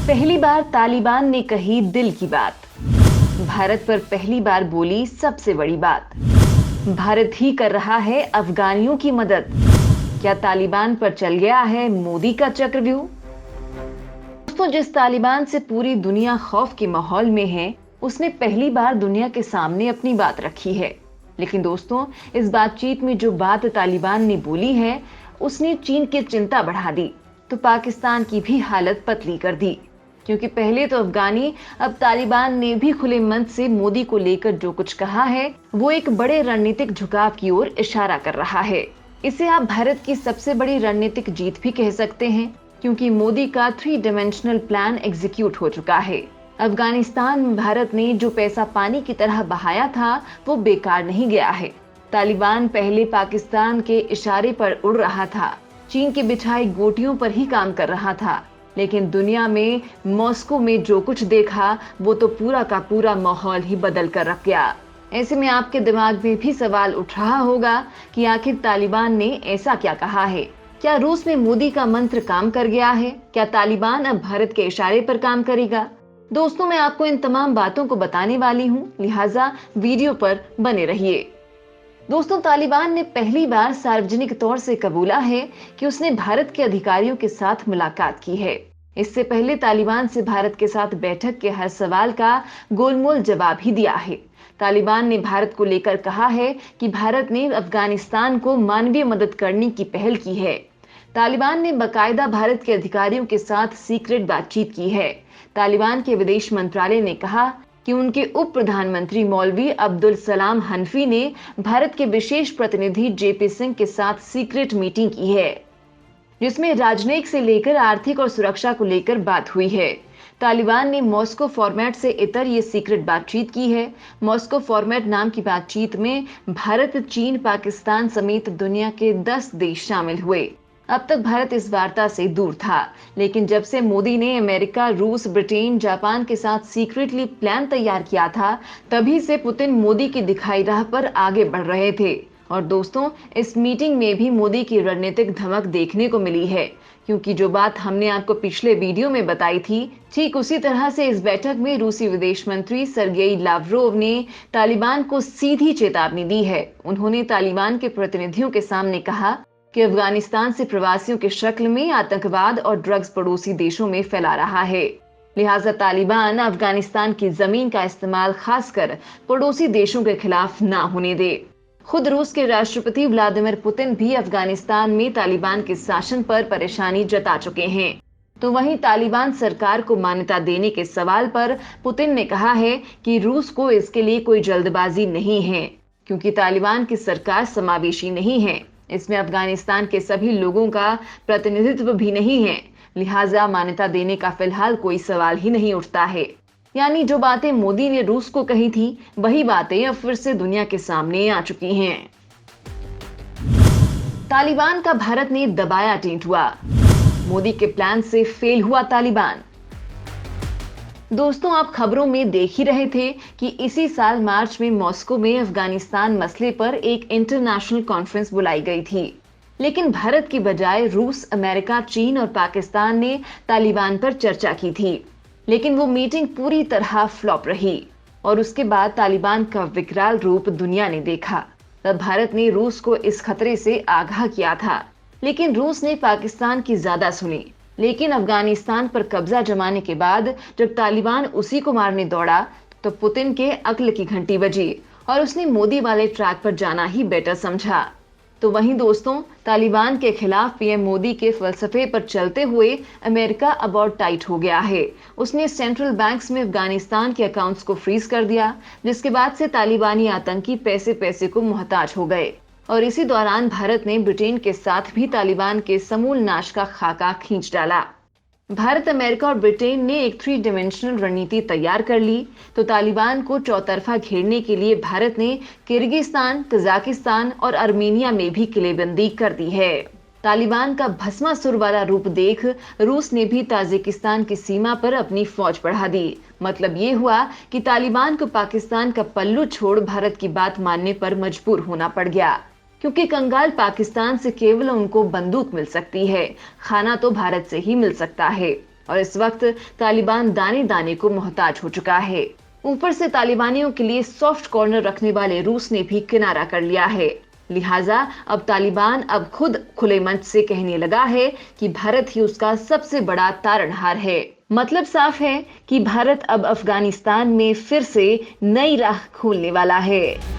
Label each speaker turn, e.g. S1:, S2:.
S1: पहली बार तालिबान ने कही दिल की बात। भारत पर पहली बार बोली सबसे बड़ी बात। भारत ही कर रहा है अफगानियों की मदद। क्या तालिबान पर चल गया है मोदी का चक्रव्यूह? दोस्तों, जिस तालिबान से पूरी दुनिया खौफ के माहौल में है, उसने पहली बार दुनिया के सामने अपनी बात रखी है। लेकिन दोस्तों, इस बातचीत में जो बात तालिबान ने बोली है, उसने चीन की चिंता बढ़ा दी, तो पाकिस्तान की भी हालत पतली कर दी। क्योंकि पहले तो अफगानी, अब तालिबान ने भी खुले मन से मोदी को लेकर जो कुछ कहा है, वो एक बड़े रणनीतिक झुकाव की ओर इशारा कर रहा है। इसे आप भारत की सबसे बड़ी रणनीतिक जीत भी कह सकते हैं, क्योंकि मोदी का 3 डायमेंशनल प्लान एग्जीक्यूट हो चुका है। अफगानिस्तान में भारत ने जो पैसा पानी की तरह बहाया था, वो बेकार नहीं गया है। तालिबान पहले पाकिस्तान के इशारे पर उड़ रहा था, चीन की बिछाई गोटियों पर ही काम कर रहा था। लेकिन दुनिया में, मॉस्को में जो कुछ देखा, वो तो पूरा का पूरा माहौल ही बदल कर रख गया। ऐसे में आपके दिमाग में भी सवाल उठ रहा होगा कि आखिर तालिबान ने ऐसा क्या कहा है? क्या रूस में मोदी का मंत्र काम कर गया है? क्या तालिबान अब भारत के इशारे पर काम करेगा? दोस्तों, मैं आपको इन तमाम बातों को बताने वाली हूँ, लिहाजा वीडियो पर बने रहिए। दोस्तों, तालिबान ने पहली बार सार्वजनिक तौर से कबूला है कि उसने भारत के अधिकारियों के साथ मुलाकात की है। इससे पहले तालिबान से भारत के साथ बैठक के हर सवाल का गोलमोल जवाब ही दिया है। तालिबान ने भारत को लेकर कहा है कि भारत ने अफगानिस्तान को मानवीय मदद करने की पहल की है। तालिबान ने बाकायदा भारत के अधिकारियों के साथ सीक्रेट बातचीत की है। तालिबान के विदेश मंत्रालय ने कहा कि उनके उप प्रधानमंत्री मौलवी अब्दुल सलाम हनफी ने भारत के विशेष प्रतिनिधि जेपी सिंह के साथ सीक्रेट मीटिंग की है, जिसमें राजनयिक से लेकर आर्थिक और सुरक्षा को लेकर बात हुई है। तालिबान ने मॉस्को फॉर्मेट से इतर ये सीक्रेट बातचीत की है। मॉस्को फॉर्मेट नाम की बातचीत में भारत, चीन, पाकिस्तान समेत दुनिया के 10 देश शामिल हुए। अब तक भारत इस वार्ता से दूर था, लेकिन जब से मोदी ने अमेरिका, रूस, ब्रिटेन, जापान के साथ सीक्रेटली प्लान तैयार किया था, तभी से पुतिन मोदी की दिखाई राह पर आगे बढ़ रहे थे। और दोस्तों, इस मीटिंग में भी मोदी की रणनीतिक धमक देखने को मिली है, क्योंकि जो बात हमने आपको पिछले वीडियो में बताई थी, ठीक उसी तरह से इस बैठक में रूसी विदेश मंत्री सर्गेई लावरोव ने तालिबान को सीधी चेतावनी दी है। उन्होंने तालिबान के प्रतिनिधियों के सामने कहा कि अफगानिस्तान से प्रवासियों के शक्ल में आतंकवाद और ड्रग्स पड़ोसी देशों में फैला रहा है। लिहाजा तालिबान अफगानिस्तान की जमीन का इस्तेमाल खासकर पड़ोसी देशों के खिलाफ ना होने दे। खुद रूस के राष्ट्रपति व्लादिमीर पुतिन भी अफगानिस्तान में तालिबान के शासन पर परेशानी जता चुके हैं। तो वहीं तालिबान सरकार को मान्यता देने के सवाल पर पुतिन ने कहा है कि रूस को इसके लिए कोई जल्दबाजी नहीं है, क्योंकि तालिबान की सरकार समावेशी नहीं है। इसमें अफगानिस्तान के सभी लोगों का प्रतिनिधित्व भी नहीं है, लिहाजा मान्यता देने का फिलहाल कोई सवाल ही नहीं उठता है। यानी जो बातें मोदी ने रूस को कही थी, वही बातें अब फिर से दुनिया के सामने आ चुकी हैं। तालिबान का भारत ने दबाया टेंटुआ, मोदी के प्लान से फेल हुआ तालिबान। दोस्तों, आप खबरों में देख ही रहे थे कि इसी साल मार्च में मॉस्को में अफगानिस्तान मसले पर एक इंटरनेशनल कॉन्फ्रेंस बुलाई गई थी। लेकिन भारत की बजाय रूस, अमेरिका, चीन और पाकिस्तान ने तालिबान पर चर्चा की थी। लेकिन वो मीटिंग पूरी तरह फ्लॉप रही और उसके बाद तालिबान का विकराल रूप दुनिया ने देखा। तब भारत ने रूस को इस खतरे से आगाह किया था, लेकिन रूस ने पाकिस्तान की ज्यादा सुनी। लेकिन अफगानिस्तान पर कब्जा जमाने के बाद जब तालिबान उसी को मारने दौड़ा, तो पुतिन के अक्ल की घंटी बजी और उसने मोदी वाले ट्रैक पर जाना ही बेटर समझा। तो वहीं दोस्तों, तालिबान के खिलाफ पीएम मोदी के फलसफे पर चलते हुए अमेरिका अब और टाइट हो गया है। उसने सेंट्रल बैंक्स में अफगानिस्तान के अकाउंट्स को फ्रीज कर दिया, जिसके बाद से तालिबानी आतंकी पैसे पैसे को मोहताज हो गए। और इसी दौरान भारत ने ब्रिटेन के साथ भी तालिबान के समूल नाश का खाका खींच डाला। भारत, अमेरिका और ब्रिटेन ने एक 3 डायमेंशनल रणनीति तैयार कर ली, तो तालिबान को चौतरफा घेरने के लिए भारत ने किर्गिस्तान, कजाकिस्तान और आर्मेनिया में भी किलेबंदी कर दी है। तालिबान का भस्मासुर वाला रूप देख रूस ने भी ताजिकिस्तान की सीमा पर अपनी फौज बढ़ा दी। मतलब ये हुआ कि तालिबान को पाकिस्तान का पल्लू छोड़ भारत की बात मानने पर मजबूर होना पड़ गया, क्योंकि कंगाल पाकिस्तान से केवल उनको बंदूक मिल सकती है, खाना तो भारत से ही मिल सकता है। और इस वक्त तालिबान दाने दाने को मोहताज हो चुका है। ऊपर से तालिबानियों के लिए सॉफ्ट कॉर्नर रखने वाले रूस ने भी किनारा कर लिया है। लिहाजा अब तालिबान अब खुद खुले मंच से कहने लगा है कि भारत ही उसका सबसे बड़ा तारणहार है। मतलब साफ है कि भारत अब अफगानिस्तान में फिर से नई राह खोलने वाला है।